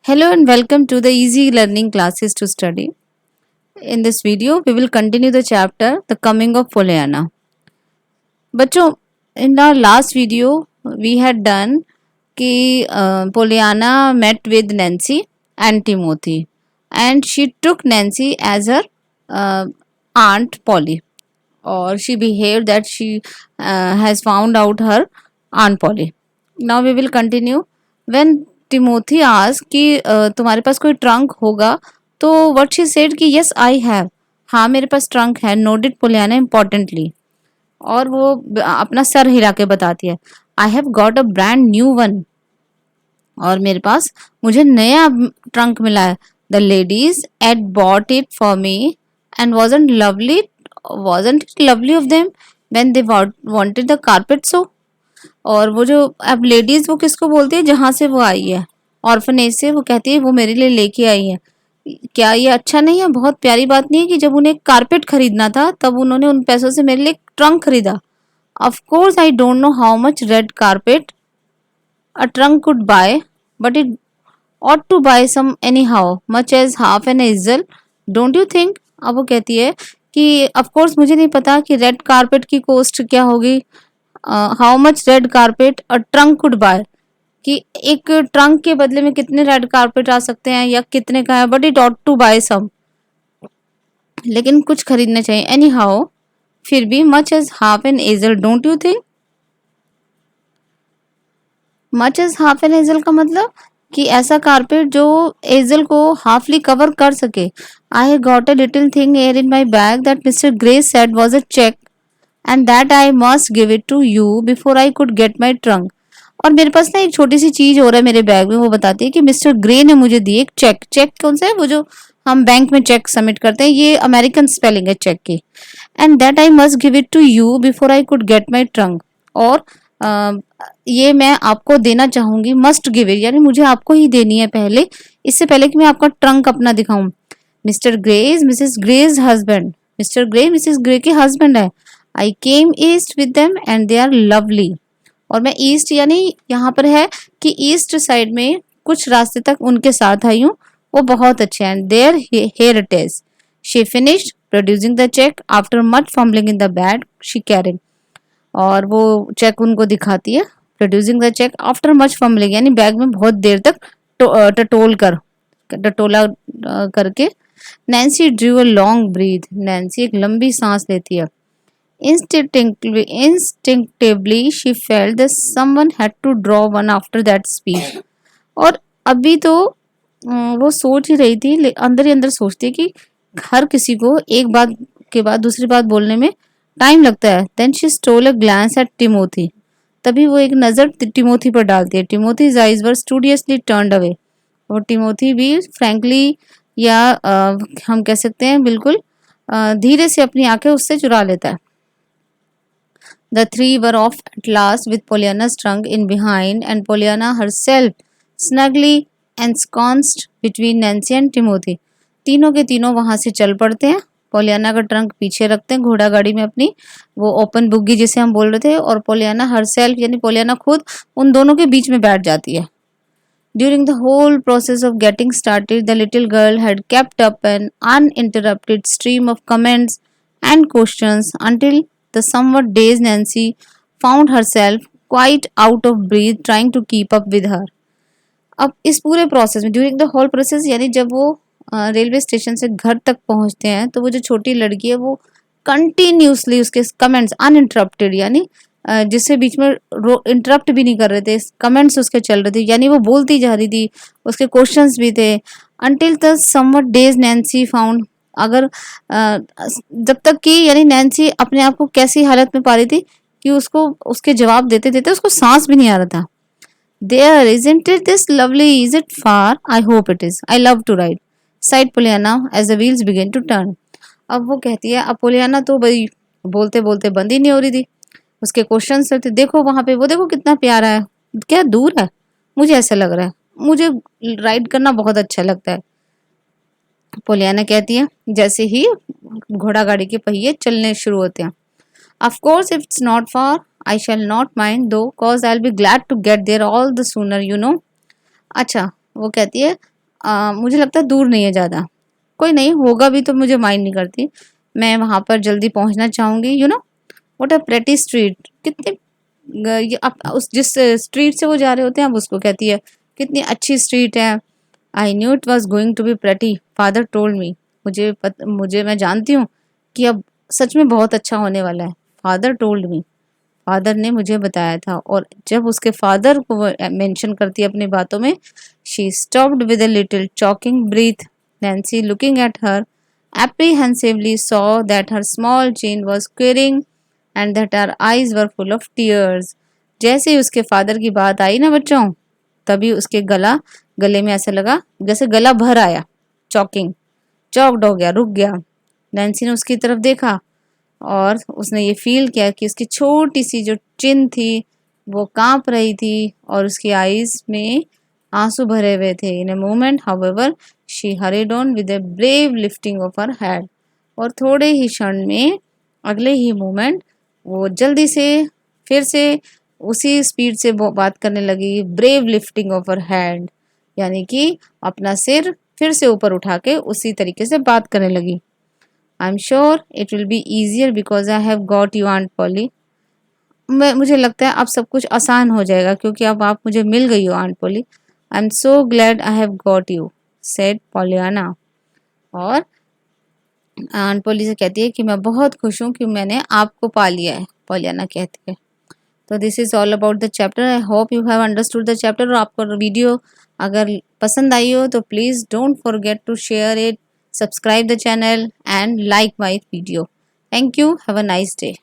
Hello and welcome to the Easy Learning Classes to Study. In this video, we will continue the chapter The Coming of Pollyanna. बच्चों, in our last video, we had done कि Pollyanna met with Nancy and Timothy, and she took Nancy as her uh, aunt Polly, or she behaved that she has found out her aunt Polly. Now we will continue. When Timothy asked कि तुम्हारे पास कोई trunk होगा, तो what she said कि yes I have, हाँ मेरे पास trunk है, noted Pollyanna importantly. और वो अपना सर हिला के बताती है I have got a brand new one, और मेरे पास मुझे नया ट्रंक मिला है. The ladies at bought it for me and wasn't it lovely of them when they wanted the carpet so. और वो जो अब लेडीज वो किसको बोलती है, जहाँ से वो आई है, ऑर्फनेज से, वो कहती है वो मेरे लिए लेके आई है. क्या ये अच्छा नहीं है, बहुत प्यारी बात नहीं है कि जब उन्हें कारपेट खरीदना था तब उन्होंने उन पैसों से मेरे लिए एक ट्रंक खरीदा. Of course I don't know how much red carpet a trunk could buy, but it ought to buy some anyhow, much as half an easel, don't you think. अब वो कहती है कि of course मुझे नहीं पता कि रेड कारपेट की कॉस्ट क्या होगी, how much red carpet a trunk could bye, कि एक ट्रंक के बदले में कितने रेड कारपेट आ सकते हैं या कितने का है, but it ought to buy some, लेकिन कुछ खरीदने चाहिए. एनी हाउ, फिर भी much as half an angel, don't you think. Much as half an angel का मतलब कि ऐसा कारपेट जो एजल को हाफली कवर कर सके. I have got a little thing here in my bag that Mr Grey said was a check and that I must give it to you before I could get my trunk. और मेरे पास ना एक छोटी सी चीज हो रहा है मेरे बैग में, वो बताती है कि मिस्टर ग्रे ने मुझे दी एक चेक. चेक कौन सा है, वो जो हम बैंक में चेक सबमिट करते हैं, ये अमेरिकन स्पेलिंग है चेक की. And that I must give it to you before I could get my trunk. और ये मैं आपको देना चाहूंगी, मस्ट गिव इट यानी मुझे आपको ही देनी है पहले, इससे पहले कि मैं आपका ट्रंक अपना दिखाऊं. Mister Grey is missus Grey's husband. Mister Grey missus Grey के हस्बैंड है. I came east with them and they are lovely. और मैं ईस्ट यानी यहाँ पर है कि ईस्ट साइड में कुछ रास्ते तक उनके साथ आई हूँ, वो बहुत अच्छे हैं. There here it is. She finished producing the check after much fumbling in the bag she carried. और वो चेक उनको दिखाती है, producing the check after much fumbling यानी बैग में बहुत देर तक टटोला करके. Nancy drew a long breath. Nancy एक लंबी सांस लेती है. Instinctively she felt that someone had to draw one after that speech. और अभी तो वो सोच ही रही थी, अंदर ही अंदर सोचती कि हर किसी को एक बात के बाद दूसरी बात बोलने में टाइम लगता है. Then she stole a glance at Timothy. तभी वो एक नज़र टिमोथी पर डालती है. Timothy's eyes were studiously turned away. और टिमोथी भी फ्रैंकली या हम कह सकते हैं बिल्कुल धीरे से अपनी आंखें उससे चुरा लेता है. The three were off at last with Pollyanna's trunk in behind and Pollyanna herself snugly ensconced between Nancy and Timothy. तीनों के तीनों वहां से चल पड़ते हैं. पोलियाना का ट्रंक पीछे रखते हैं घोड़ा गाड़ी में अपनी, वो ओपन बुग्गी जिसे हम बोल रहे थे, और पोलियाना हरसेल्फ यानी पोलियाना खुद उन दोनों के बीच में बैठ जाती है. During the whole process of getting started, the little girl had kept up an uninterrupted stream of comments and questions until the somewhat dazed Nancy found herself quite out of breath trying to keep up with her. अब इस पूरे process में, during the whole process यानी जब वो railway station से घर तक पहुंचते हैं, तो वो जो छोटी लड़की है वो कंटिन्यूसली उसके कमेंट्स अनइंटरप्टेड यानी जिससे बीच में इंटरप्ट भी नहीं कर रहे थे, कमेंट्स उसके चल रहे थे, यानी वो बोलती जा रही थी, उसके क्वेश्चंस भी थे. Until the somewhat days Nancy found, अगर जब तक कि यानी नैन्सी अपने आप को कैसी हालत में पा रही थी कि उसको उसके जवाब देते देते उसको सांस भी नहीं आ रहा था. There, isn't it this lovely? Is it far? I hope it is. I love to ride. Sighed Pollyanna as the wheels began to turn. अब वो कहती है, अब पोलियाना तो भाई बोलते बोलते बंद ही नहीं हो रही थी. उसके क्वेश्चन थे, देखो वहां पे वो देखो कितना प्यारा है, क्या दूर है, मुझे ऐसा लग रहा है, मुझे राइड करना बहुत अच्छा लगता है. पोलियाना कहती है जैसे ही घोड़ा गाड़ी के पहिए चलने शुरू होते हैं. Of course, if it's not far, I shall not mind though, cause I'll be glad to get there all the sooner, you know. अच्छा, वो कहती है मुझे लगता है दूर नहीं है ज़्यादा, कोई नहीं होगा भी तो मुझे माइंड नहीं करती, मैं वहाँ पर जल्दी पहुँचना चाहूँगी। You know what a pretty street, कितनी ये आप उस जिस स्ट्रीट से वो जा रहे होते हैं, अब उसको कहती है कितनी अच्छी स्ट्रीट है। I knew it was going to be pretty, father told me, मुझे मैं जानती हूँ कि अब सच में बहुत अच्छा होने वाला है। फादर टोल्ड मी, फादर ने मुझे बताया था। और जब उसके फादर को वो मेंशन करती है अपनी बातों में, she stopped with a little choking breath. Nancy looking at her apprehensively saw that her small chin was quivering and that her eyes were full of tears। जैसे ही उसके फादर की बात आई ना बच्चों, तभी उसके गले में ऐसा लगा जैसे गला भर आया, चॉकिंग, चॉक्ड हो गया, रुक गया। नैन्सी ने उसकी तरफ देखा और उसने ये फील किया कि उसकी छोटी सी जो चिन थी वो कांप रही थी और उसकी आईज में आंसू भरे हुए थे। In a moment however she hurried on with a brave lifting of her head. और थोड़े ही क्षण में, अगले ही मोमेंट, वो जल्दी से फिर से उसी स्पीड से वो बात करने लगी, brave lifting of her hand, यानी कि अपना सिर फिर से ऊपर उठा के उसी तरीके से बात करने लगी। I am sure it will be easier because I have got you Aunt Polly. मुझे लगता है अब सब कुछ आसान हो जाएगा क्योंकि अब आप मुझे मिल गई हो Aunt Polly. I am so glad I have got you, said Pollyanna. और आंट पॉली से कहती है कि मैं बहुत खुश हूँ कि मैंने आपको पा लिया है, पॉलियाना कहती है। तो this is all about the chapter. I hope you have understood the chapter. और आपको वीडियो अगर पसंद आई हो तो please don't forget to share it, subscribe the channel and like my video. Thank you, have a nice day.